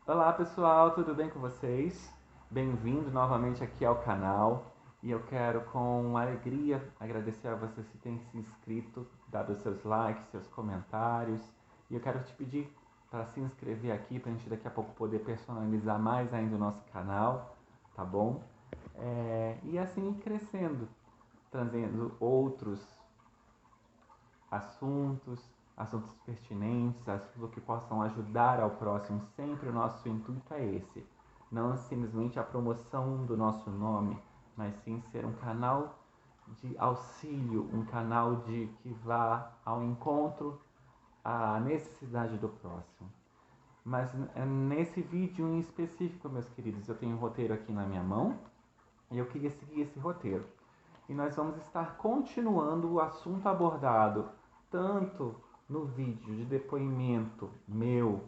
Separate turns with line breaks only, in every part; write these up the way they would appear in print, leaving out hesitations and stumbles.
Olá pessoal, tudo bem com vocês? Bem-vindo novamente aqui ao canal e eu quero com alegria agradecer a você se tem se inscrito, dado seus likes, seus comentários e eu quero te pedir para se inscrever aqui para a gente daqui a pouco poder personalizar mais ainda o nosso canal, tá bom? E assim ir crescendo, trazendo outros assuntos, assuntos pertinentes, assuntos que possam ajudar ao próximo. Sempre o nosso intuito é esse. Não simplesmente a promoção do nosso nome, mas sim ser um canal de auxílio, um canal de que vá ao encontro à necessidade do próximo. Mas nesse vídeo em específico, meus queridos, eu tenho um roteiro aqui na minha mão e eu queria seguir esse roteiro. E nós vamos estar continuando o assunto abordado tanto no vídeo de depoimento meu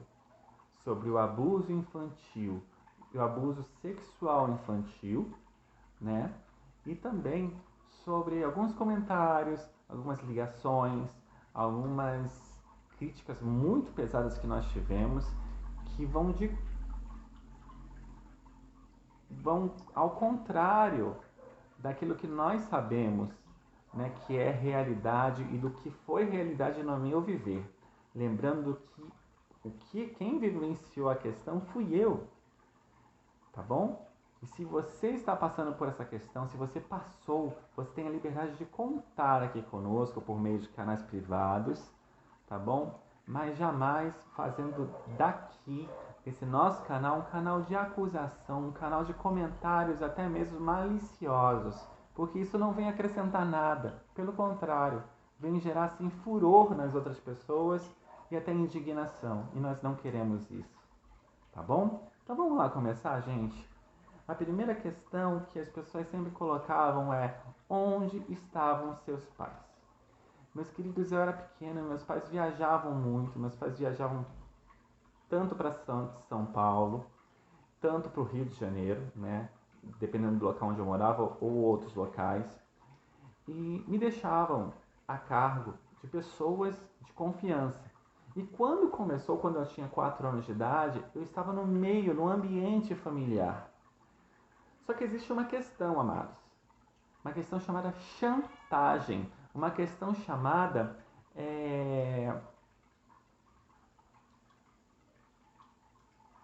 sobre o abuso infantil e o abuso sexual infantil, né? E também sobre alguns comentários, algumas ligações, algumas críticas muito pesadas que nós tivemos que vão ao contrário daquilo que nós sabemos, né, que é realidade e do que foi realidade no meu viver. Lembrando que quem vivenciou a questão fui eu, tá bom? E se você está passando por essa questão, se você passou, você tem a liberdade de contar aqui conosco por meio de canais privados, tá bom? Mas jamais fazendo daqui, esse nosso canal, um canal de acusação, um canal de comentários até mesmo maliciosos, porque isso não vem acrescentar nada, pelo contrário, vem gerar sim furor nas outras pessoas e até indignação, e nós não queremos isso, tá bom? Então vamos lá começar, gente? A primeira questão que as pessoas sempre colocavam é: onde estavam seus pais? Meus queridos, eu era pequena, meus pais viajavam muito, meus pais viajavam tanto para São Paulo, tanto para o Rio de Janeiro, né? Dependendo do local onde eu morava, ou outros locais, e me deixavam a cargo de pessoas de confiança. E quando começou, quando eu tinha 4 anos de idade, eu estava no meio, no ambiente familiar. Só que existe uma questão, amados, uma questão chamada chantagem, uma questão chamada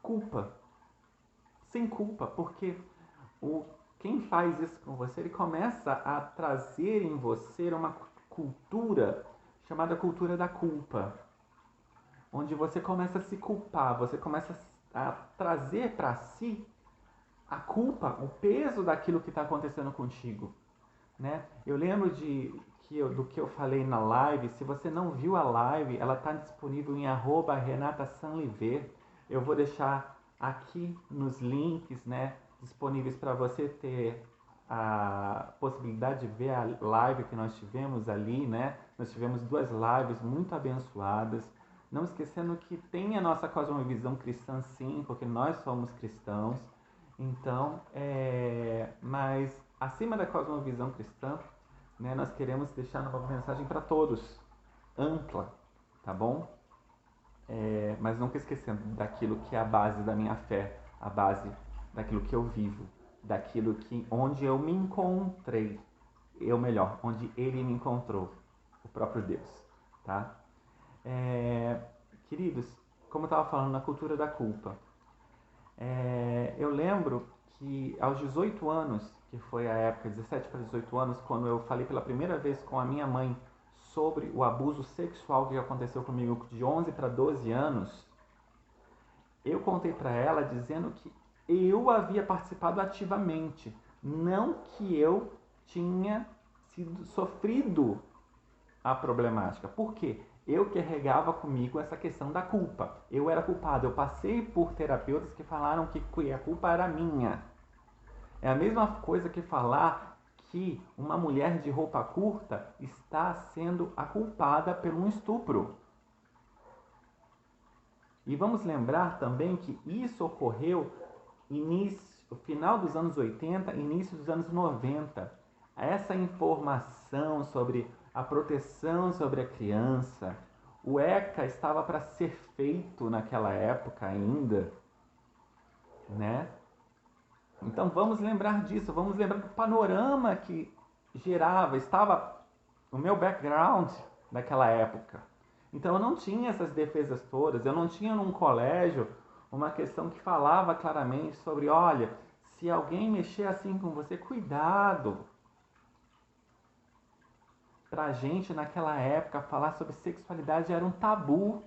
culpa, sem culpa, porque o quem faz isso com você, ele começa a trazer em você uma cultura chamada cultura da culpa, onde você começa a se culpar, você começa a trazer para si a culpa, o peso daquilo que está acontecendo contigo, né? Eu lembro do que eu falei na live. Se você não viu a live, ela está disponível em @renatasanliver. Eu vou deixar aqui nos links, né, disponíveis para você ter a possibilidade de ver a live que nós tivemos ali, né? Nós tivemos 2 lives muito abençoadas. Não esquecendo que tem a nossa cosmovisão cristã, sim, porque nós somos cristãos. Então, mas acima da cosmovisão cristã, né, nós queremos deixar uma mensagem para todos, ampla, tá bom? Mas nunca esquecendo daquilo que é a base da minha fé, a base daquilo que eu vivo, daquilo que onde eu me encontrei, onde Ele me encontrou, o próprio Deus, tá? É, queridos, como eu estava falando na cultura da culpa, eu lembro que aos 18 anos, que foi a época, 17 para 18 anos, quando eu falei pela primeira vez com a minha mãe sobre o abuso sexual que aconteceu comigo de 11 para 12 anos, eu contei para ela dizendo que eu havia participado ativamente, não que eu tinha sofrido a problemática. Por quê? Eu carregava comigo essa questão da culpa. Eu era culpado. Eu passei por terapeutas que falaram que a culpa era minha. É a mesma coisa que falar que uma mulher de roupa curta está sendo a culpada por um estupro. E vamos lembrar também que isso ocorreu no final dos anos 80, início dos anos 90. Essa informação sobre a proteção sobre a criança, o ECA estava para ser feito naquela época ainda, né? Então vamos lembrar disso, vamos lembrar do panorama que estava o meu background naquela época. Então eu não tinha essas defesas todas, eu não tinha num colégio uma questão que falava claramente sobre, olha, se alguém mexer assim com você, cuidado. Pra gente naquela época falar sobre sexualidade era um tabu.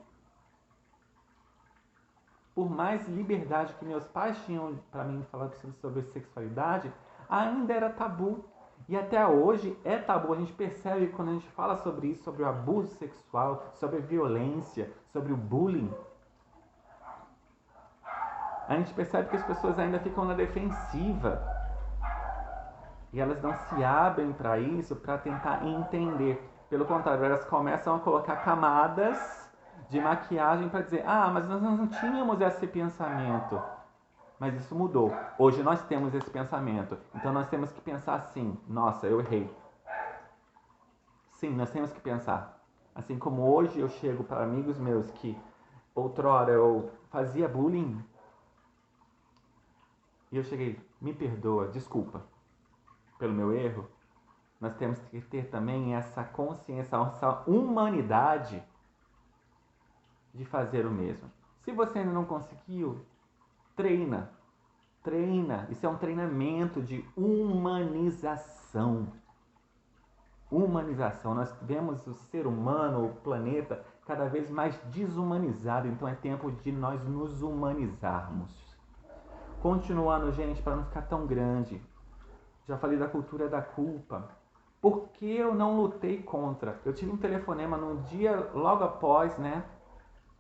Por mais liberdade que meus pais tinham para mim falar sobre sexualidade, ainda era tabu. E até hoje é tabu. A gente percebe quando a gente fala sobre isso, sobre o abuso sexual, sobre a violência, sobre o bullying. A gente percebe que as pessoas ainda ficam na defensiva. E elas não se abrem para isso, para tentar entender. Pelo contrário, elas começam a colocar camadas de maquiagem para dizer: ah, mas nós não tínhamos esse pensamento. Mas isso mudou. Hoje nós temos esse pensamento. Então nós temos que pensar assim: nossa, eu errei. Sim, nós temos que pensar. Assim como hoje eu chego para amigos meus que outrora eu fazia bullying, e eu cheguei: me perdoa, desculpa pelo meu erro. Nós temos que ter também essa consciência, essa humanidade de fazer o mesmo. Se você ainda não conseguiu, treina. Treina. Isso é um treinamento de humanização. Humanização. Nós vemos o ser humano, o planeta, cada vez mais desumanizado. Então é tempo de nós nos humanizarmos. Continuando, gente, para não ficar tão grande. Já falei da cultura da culpa. Por que eu não lutei contra? Eu tive um telefonema no dia logo após, né?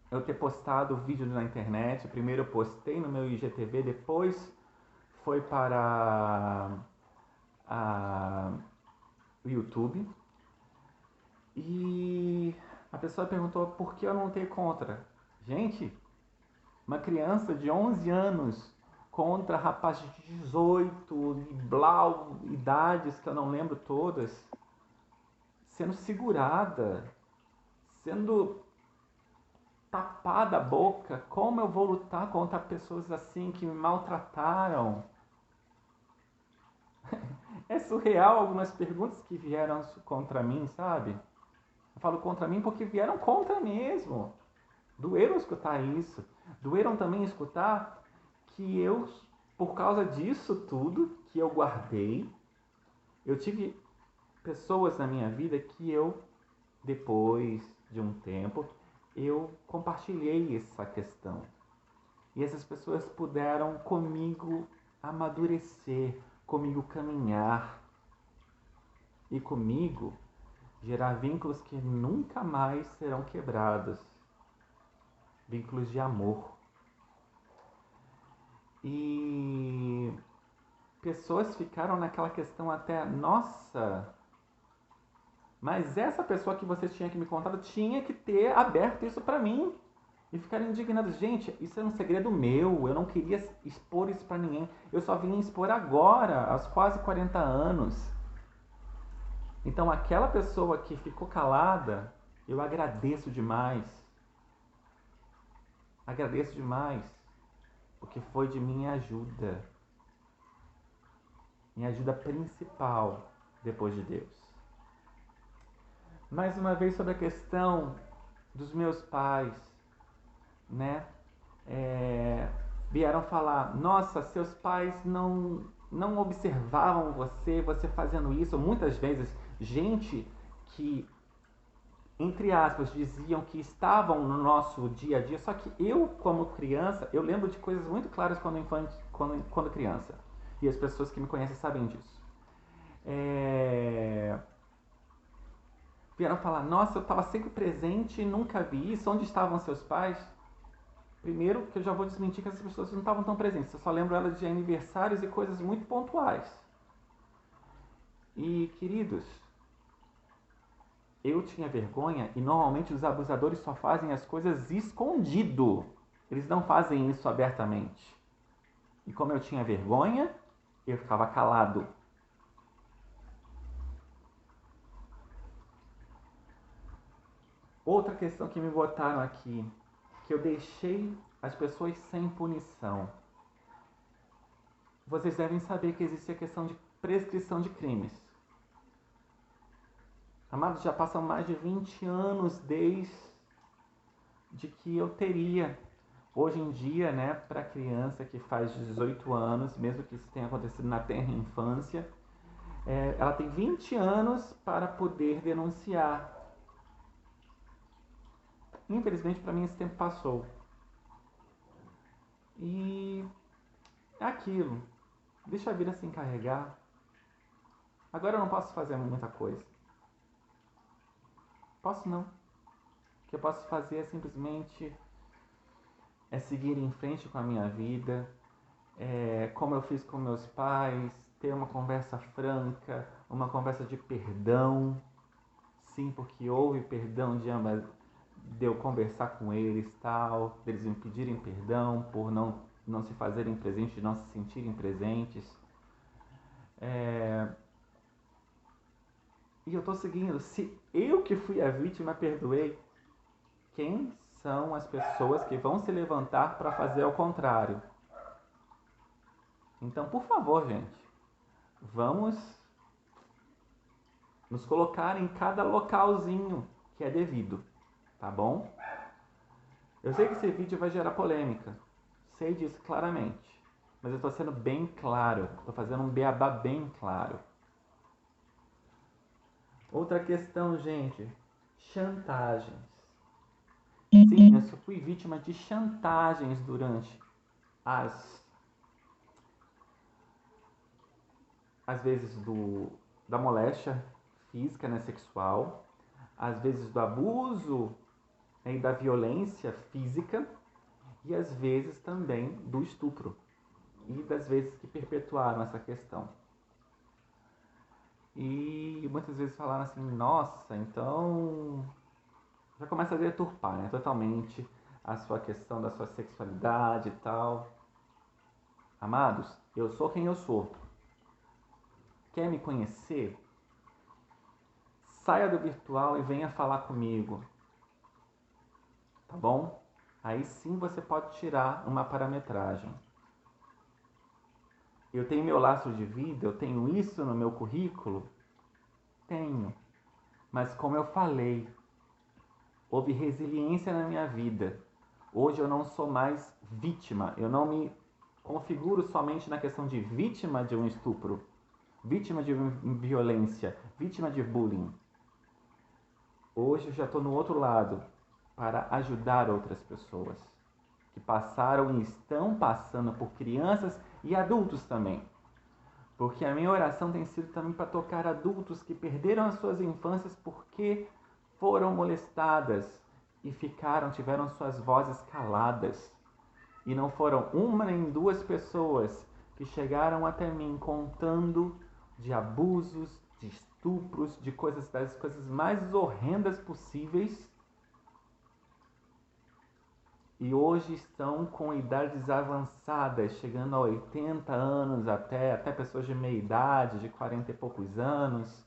Eu ter postado o vídeo na internet. Primeiro eu postei no meu IGTV, depois foi para o YouTube. E a pessoa perguntou por que eu não lutei contra. Gente, uma criança de 11 anos contra rapaz de 18 e blau, idades que eu não lembro todas, sendo segurada, sendo tapada a boca. Como eu vou lutar contra pessoas assim que me maltrataram? É surreal algumas perguntas que vieram contra mim, sabe? Eu falo contra mim porque vieram contra mesmo. Doeram escutar isso. Doeram também escutar que eu, por causa disso tudo que eu guardei, eu tive pessoas na minha vida que eu, depois de um tempo, eu compartilhei essa questão. E essas pessoas puderam comigo amadurecer, comigo caminhar e comigo gerar vínculos que nunca mais serão quebrados. Vínculos de amor. E pessoas ficaram naquela questão até, nossa, mas essa pessoa que você tinha que me contar tinha que ter aberto isso pra mim. E ficaram indignados. Gente, isso é um segredo meu. Eu não queria expor isso pra ninguém. Eu só vim expor agora, aos quase 40 anos. Então aquela pessoa que ficou calada, eu agradeço demais. Agradeço demais. Porque foi de minha ajuda. Minha ajuda principal depois de Deus. Mais uma vez sobre a questão dos meus pais, né? Vieram falar: nossa, seus pais não observavam você fazendo isso. Muitas vezes, gente que, entre aspas, diziam que estavam no nosso dia a dia, só que eu, como criança, eu lembro de coisas muito claras quando criança. E as pessoas que me conhecem sabem disso. Vieram falar: nossa, eu estava sempre presente e nunca vi isso. Onde estavam seus pais? Primeiro, que eu já vou desmentir que essas pessoas não estavam tão presentes. Eu só lembro elas de aniversários e coisas muito pontuais. E, queridos, eu tinha vergonha e normalmente os abusadores só fazem as coisas escondido. Eles não fazem isso abertamente. E como eu tinha vergonha, eu ficava calado. Outra questão que me botaram aqui, que eu deixei as pessoas sem punição. vocês devem saber que existe a questão de prescrição de crimes. Amados, já passam mais de 20 anos desde que eu teria. Hoje em dia, né, para criança que faz 18 anos, mesmo que isso tenha acontecido na tenra infância, ela tem 20 anos para poder denunciar. Infelizmente, para mim, esse tempo passou. E é aquilo. Deixa a vida se encarregar. Agora eu não posso fazer muita coisa. Posso não. O que eu posso fazer é simplesmente seguir em frente com a minha vida, como eu fiz com meus pais, ter uma conversa franca, uma conversa de perdão. Sim, porque houve perdão de ambas, de eu conversar com eles, tal, deles me pedirem perdão por não se fazerem presentes, não se sentirem presentes. E eu estou seguindo. Se eu que fui a vítima perdoei, quem são as pessoas que vão se levantar para fazer ao contrário? Então, por favor, gente, vamos nos colocar em cada localzinho que é devido, tá bom? Eu sei que esse vídeo vai gerar polêmica, sei disso claramente, mas eu estou sendo bem claro, estou fazendo um beabá bem claro. Outra questão, gente, chantagens. Sim, eu só fui vítima de chantagens durante às vezes da moléstia física, né, sexual, às vezes do abuso, né, e da violência física, e às vezes também do estupro, e das vezes que perpetuaram essa questão. E muitas vezes falaram assim, nossa, então já começa a deturpar, né, totalmente a sua questão da sua sexualidade e tal. Amados, eu sou quem eu sou. Quer me conhecer? Saia do virtual e venha falar comigo. Tá bom? Aí sim você pode tirar uma parametragem. Eu tenho meu lastro de vida, eu tenho isso no meu currículo? Tenho. Mas como eu falei, houve resiliência na minha vida. Hoje eu não sou mais vítima. Eu não me configuro somente na questão de vítima de um estupro, vítima de violência, vítima de bullying. Hoje eu já estou no outro lado para ajudar outras pessoas que passaram e estão passando por crianças e adultos também. Porque a minha oração tem sido também para tocar adultos que perderam as suas infâncias porque foram molestadas e tiveram suas vozes caladas. E não foram uma nem duas pessoas que chegaram até mim contando de abusos, de estupros, das coisas mais horrendas possíveis. E hoje estão com idades avançadas, chegando a 80 anos até pessoas de meia idade, de 40 e poucos anos.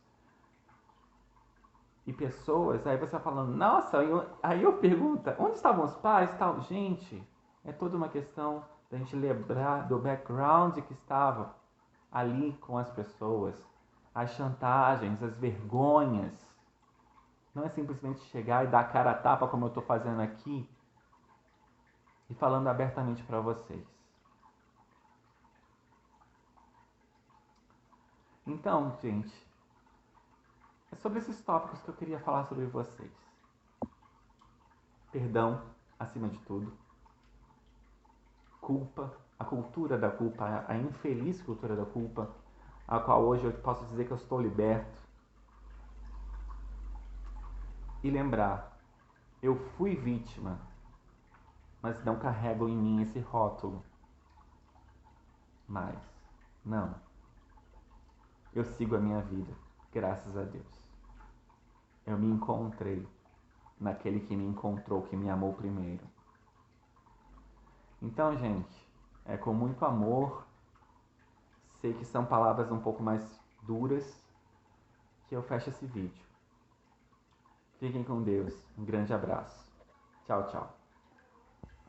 E pessoas, aí você vai falando, nossa, aí eu pergunto, onde estavam os pais? Tal? Gente, é toda uma questão da gente lembrar do background que estava ali com as pessoas, as chantagens, as vergonhas. Não é simplesmente chegar e dar a cara a tapa como eu estou fazendo aqui e falando abertamente para vocês. Então, gente, é sobre esses tópicos que eu queria falar sobre vocês. Perdão, acima de tudo. Culpa, a cultura da culpa, a infeliz cultura da culpa, a qual hoje eu posso dizer que eu estou liberto. E lembrar, eu fui vítima, mas não carrego em mim esse rótulo. Mas, não. Eu sigo a minha vida, graças a Deus. Eu me encontrei naquele que me encontrou, que me amou primeiro. Então, gente, é com muito amor, sei que são palavras um pouco mais duras, que eu fecho esse vídeo. Fiquem com Deus. Um grande abraço. Tchau, tchau.